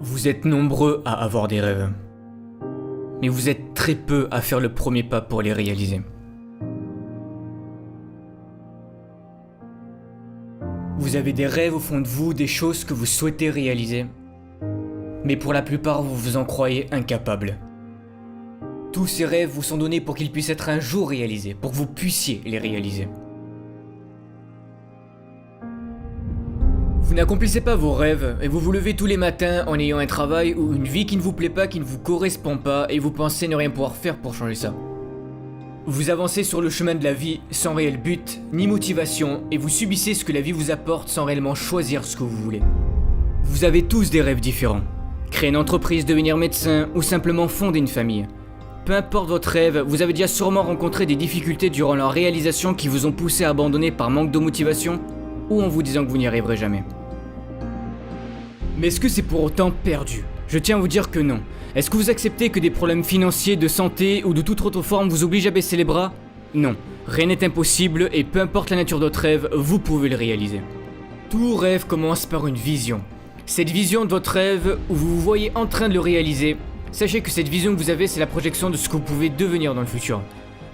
Vous êtes nombreux à avoir des rêves, mais vous êtes très peu à faire le premier pas pour les réaliser. Vous avez des rêves au fond de vous, des choses que vous souhaitez réaliser, mais pour la plupart vous vous en croyez incapable. Tous ces rêves vous sont donnés pour qu'ils puissent être un jour réalisés, pour que vous puissiez les réaliser. Vous n'accomplissez pas vos rêves et vous vous levez tous les matins en ayant un travail ou une vie qui ne vous plaît pas, qui ne vous correspond pas et vous pensez ne rien pouvoir faire pour changer ça. Vous avancez sur le chemin de la vie sans réel but ni motivation et vous subissez ce que la vie vous apporte sans réellement choisir ce que vous voulez. Vous avez tous des rêves différents. Créer une entreprise, devenir médecin ou simplement fonder une famille. Peu importe votre rêve, vous avez déjà sûrement rencontré des difficultés durant leur réalisation qui vous ont poussé à abandonner par manque de motivation ou en vous disant que vous n'y arriverez jamais. Mais est-ce que c'est pour autant perdu ? Je tiens à vous dire que non. Est-ce que vous acceptez que des problèmes financiers, de santé ou de toute autre forme vous obligent à baisser les bras ? Non. Rien n'est impossible et peu importe la nature de votre rêve, vous pouvez le réaliser. Tout rêve commence par une vision. Cette vision de votre rêve, où vous vous voyez en train de le réaliser, sachez que cette vision que vous avez, c'est la projection de ce que vous pouvez devenir dans le futur.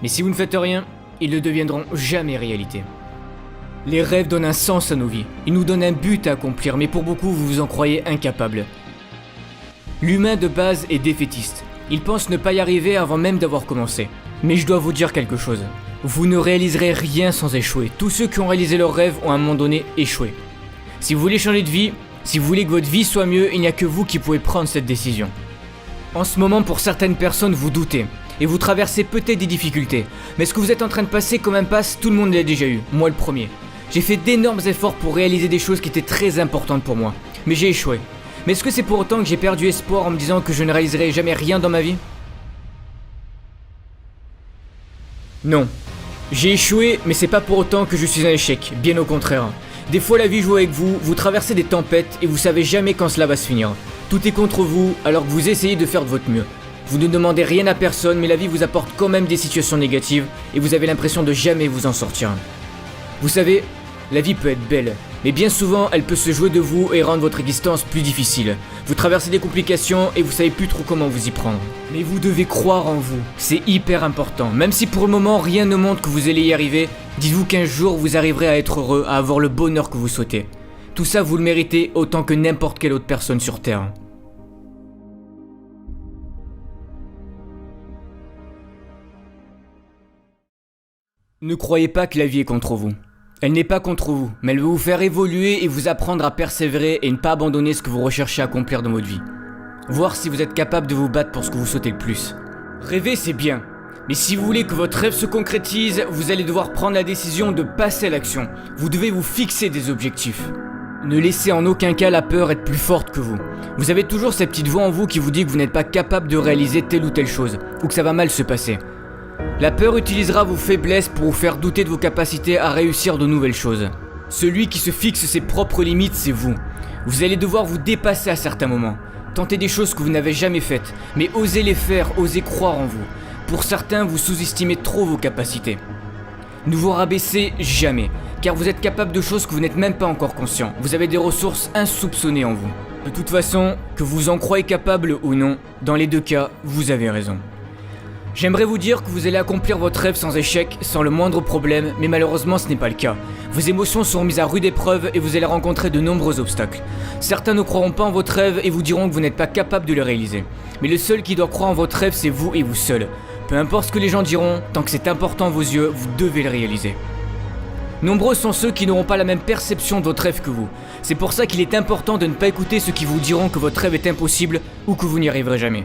Mais si vous ne faites rien, ils ne deviendront jamais réalité. Les rêves donnent un sens à nos vies, ils nous donnent un but à accomplir, mais pour beaucoup vous vous en croyez incapable. L'humain de base est défaitiste, il pense ne pas y arriver avant même d'avoir commencé. Mais je dois vous dire quelque chose, vous ne réaliserez rien sans échouer, tous ceux qui ont réalisé leurs rêves ont à un moment donné échoué. Si vous voulez changer de vie, si vous voulez que votre vie soit mieux, il n'y a que vous qui pouvez prendre cette décision. En ce moment, pour certaines personnes, vous doutez, et vous traversez peut-être des difficultés, mais ce que vous êtes en train de passer comme impasse, tout le monde l'a déjà eu, moi le premier. J'ai fait d'énormes efforts pour réaliser des choses qui étaient très importantes pour moi, mais j'ai échoué. Mais est-ce que c'est pour autant que j'ai perdu espoir en me disant que je ne réaliserai jamais rien dans ma vie ? Non. J'ai échoué, mais c'est pas pour autant que je suis un échec, bien au contraire. Des fois la vie joue avec vous, vous traversez des tempêtes et vous savez jamais quand cela va se finir. Tout est contre vous alors que vous essayez de faire de votre mieux. Vous ne demandez rien à personne, mais la vie vous apporte quand même des situations négatives et vous avez l'impression de jamais vous en sortir. Vous savez, la vie peut être belle, mais bien souvent elle peut se jouer de vous et rendre votre existence plus difficile. Vous traversez des complications et vous savez plus trop comment vous y prendre. Mais vous devez croire en vous, c'est hyper important. Même si pour le moment rien ne montre que vous allez y arriver, dites-vous qu'un jour vous arriverez à être heureux, à avoir le bonheur que vous souhaitez. Tout ça vous le méritez autant que n'importe quelle autre personne sur Terre. Ne croyez pas que la vie est contre vous. Elle n'est pas contre vous, mais elle veut vous faire évoluer et vous apprendre à persévérer et ne pas abandonner ce que vous recherchez à accomplir dans votre vie. Voir si vous êtes capable de vous battre pour ce que vous souhaitez le plus. Rêver c'est bien, mais si vous voulez que votre rêve se concrétise, vous allez devoir prendre la décision de passer à l'action. Vous devez vous fixer des objectifs. Ne laissez en aucun cas la peur être plus forte que vous. Vous avez toujours cette petite voix en vous qui vous dit que vous n'êtes pas capable de réaliser telle ou telle chose, ou que ça va mal se passer. La peur utilisera vos faiblesses pour vous faire douter de vos capacités à réussir de nouvelles choses. Celui qui se fixe ses propres limites, c'est vous. Vous allez devoir vous dépasser à certains moments. Tenter des choses que vous n'avez jamais faites, mais osez les faire, osez croire en vous. Pour certains, vous sous-estimez trop vos capacités. Ne vous rabaissez jamais, car vous êtes capable de choses que vous n'êtes même pas encore conscient. Vous avez des ressources insoupçonnées en vous. De toute façon, que vous en croyez capable ou non, dans les deux cas, vous avez raison. J'aimerais vous dire que vous allez accomplir votre rêve sans échec, sans le moindre problème, mais malheureusement ce n'est pas le cas. Vos émotions seront mises à rude épreuve et vous allez rencontrer de nombreux obstacles. Certains ne croiront pas en votre rêve et vous diront que vous n'êtes pas capable de le réaliser. Mais le seul qui doit croire en votre rêve, c'est vous et vous seul. Peu importe ce que les gens diront, tant que c'est important à vos yeux, vous devez le réaliser. Nombreux sont ceux qui n'auront pas la même perception de votre rêve que vous. C'est pour ça qu'il est important de ne pas écouter ceux qui vous diront que votre rêve est impossible ou que vous n'y arriverez jamais.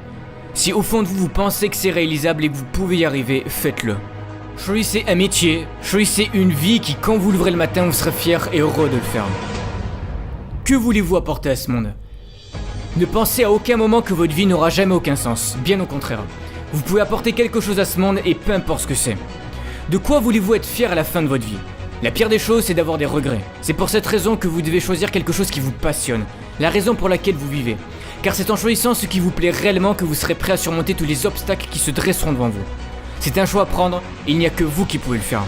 Si au fond de vous, vous pensez que c'est réalisable et que vous pouvez y arriver, faites-le. Choisissez un métier, choisissez une vie qui, quand vous l'ouvrez le matin, vous serez fier et heureux de le faire. Que voulez-vous apporter à ce monde ? Ne pensez à aucun moment que votre vie n'aura jamais aucun sens, bien au contraire. Vous pouvez apporter quelque chose à ce monde et peu importe ce que c'est. De quoi voulez-vous être fier à la fin de votre vie ? La pire des choses, c'est d'avoir des regrets. C'est pour cette raison que vous devez choisir quelque chose qui vous passionne, la raison pour laquelle vous vivez. Car c'est en choisissant ce qui vous plaît réellement que vous serez prêt à surmonter tous les obstacles qui se dresseront devant vous. C'est un choix à prendre et il n'y a que vous qui pouvez le faire.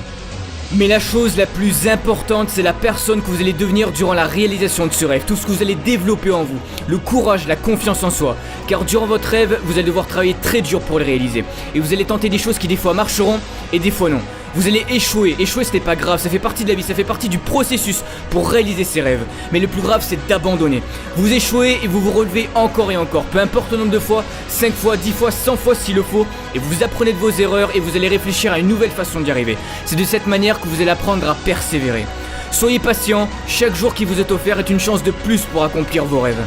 Mais la chose la plus importante, c'est la personne que vous allez devenir durant la réalisation de ce rêve. Tout ce que vous allez développer en vous. Le courage, la confiance en soi. Car durant votre rêve, vous allez devoir travailler très dur pour le réaliser. Et vous allez tenter des choses qui des fois marcheront et des fois non. Vous allez échouer. Échouer, ce n'est pas grave, ça fait partie de la vie, ça fait partie du processus pour réaliser ses rêves. Mais le plus grave, c'est d'abandonner. Vous échouez et vous vous relevez encore et encore. Peu importe le nombre de fois, 5 fois, 10 fois, 100 fois s'il le faut. Et vous apprenez de vos erreurs et vous allez réfléchir à une nouvelle façon d'y arriver. C'est de cette manière que vous allez apprendre à persévérer. Soyez patient, chaque jour qui vous est offert est une chance de plus pour accomplir vos rêves.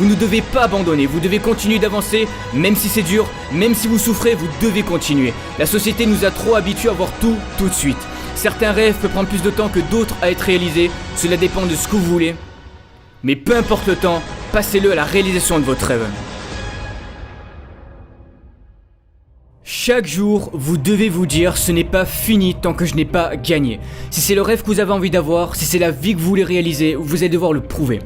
Vous ne devez pas abandonner, vous devez continuer d'avancer, même si c'est dur, même si vous souffrez, vous devez continuer. La société nous a trop habitués à voir tout de suite. Certains rêves peuvent prendre plus de temps que d'autres à être réalisés, cela dépend de ce que vous voulez. Mais peu importe le temps, passez-le à la réalisation de votre rêve. Chaque jour, vous devez vous dire ce n'est pas fini tant que je n'ai pas gagné. Si c'est le rêve que vous avez envie d'avoir, si c'est la vie que vous voulez réaliser, vous allez devoir le prouver.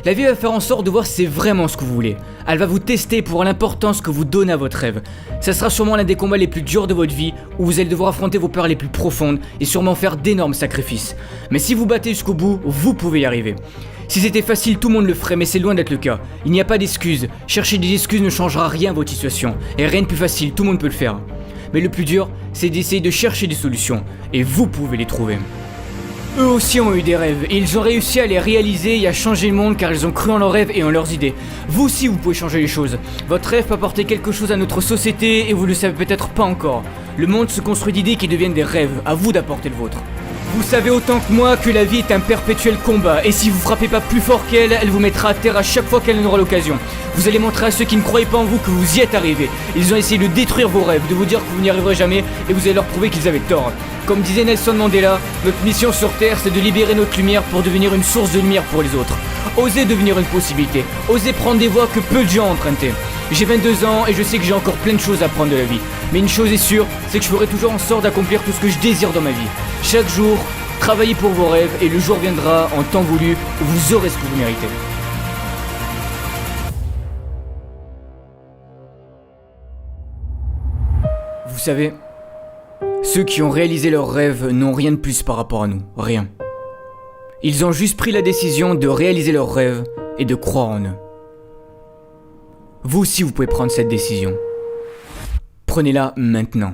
La vie va faire en sorte de voir si c'est vraiment ce que vous voulez. Elle va vous tester pour l'importance que vous donnez à votre rêve. Ça sera sûrement l'un des combats les plus durs de votre vie, où vous allez devoir affronter vos peurs les plus profondes et sûrement faire d'énormes sacrifices. Mais si vous battez jusqu'au bout, vous pouvez y arriver. Si c'était facile, tout le monde le ferait, mais c'est loin d'être le cas. Il n'y a pas d'excuses. Chercher des excuses ne changera rien à votre situation. Et rien de plus facile, tout le monde peut le faire. Mais le plus dur, c'est d'essayer de chercher des solutions. Et vous pouvez les trouver. Eux aussi ont eu des rêves, et ils ont réussi à les réaliser et à changer le monde car ils ont cru en leurs rêves et en leurs idées. Vous aussi vous pouvez changer les choses. Votre rêve peut apporter quelque chose à notre société et vous le savez peut-être pas encore. Le monde se construit d'idées qui deviennent des rêves, à vous d'apporter le vôtre. Vous savez autant que moi que la vie est un perpétuel combat, et si vous frappez pas plus fort qu'elle, elle vous mettra à terre à chaque fois qu'elle en aura l'occasion. Vous allez montrer à ceux qui ne croyaient pas en vous que vous y êtes arrivés. Ils ont essayé de détruire vos rêves, de vous dire que vous n'y arriverez jamais, et vous allez leur prouver qu'ils avaient tort. Comme disait Nelson Mandela, notre mission sur Terre, c'est de libérer notre lumière pour devenir une source de lumière pour les autres. Osez devenir une possibilité, osez prendre des voies que peu de gens ont empruntées. J'ai 22 ans et je sais que j'ai encore plein de choses à apprendre de la vie. Mais une chose est sûre, c'est que je ferai toujours en sorte d'accomplir tout ce que je désire dans ma vie. Chaque jour, travaillez pour vos rêves et le jour viendra en temps voulu où vous aurez ce que vous méritez. Vous savez, ceux qui ont réalisé leurs rêves n'ont rien de plus par rapport à nous, rien. Ils ont juste pris la décision de réaliser leurs rêves et de croire en eux. Vous aussi vous pouvez prendre cette décision. Prenez-la maintenant.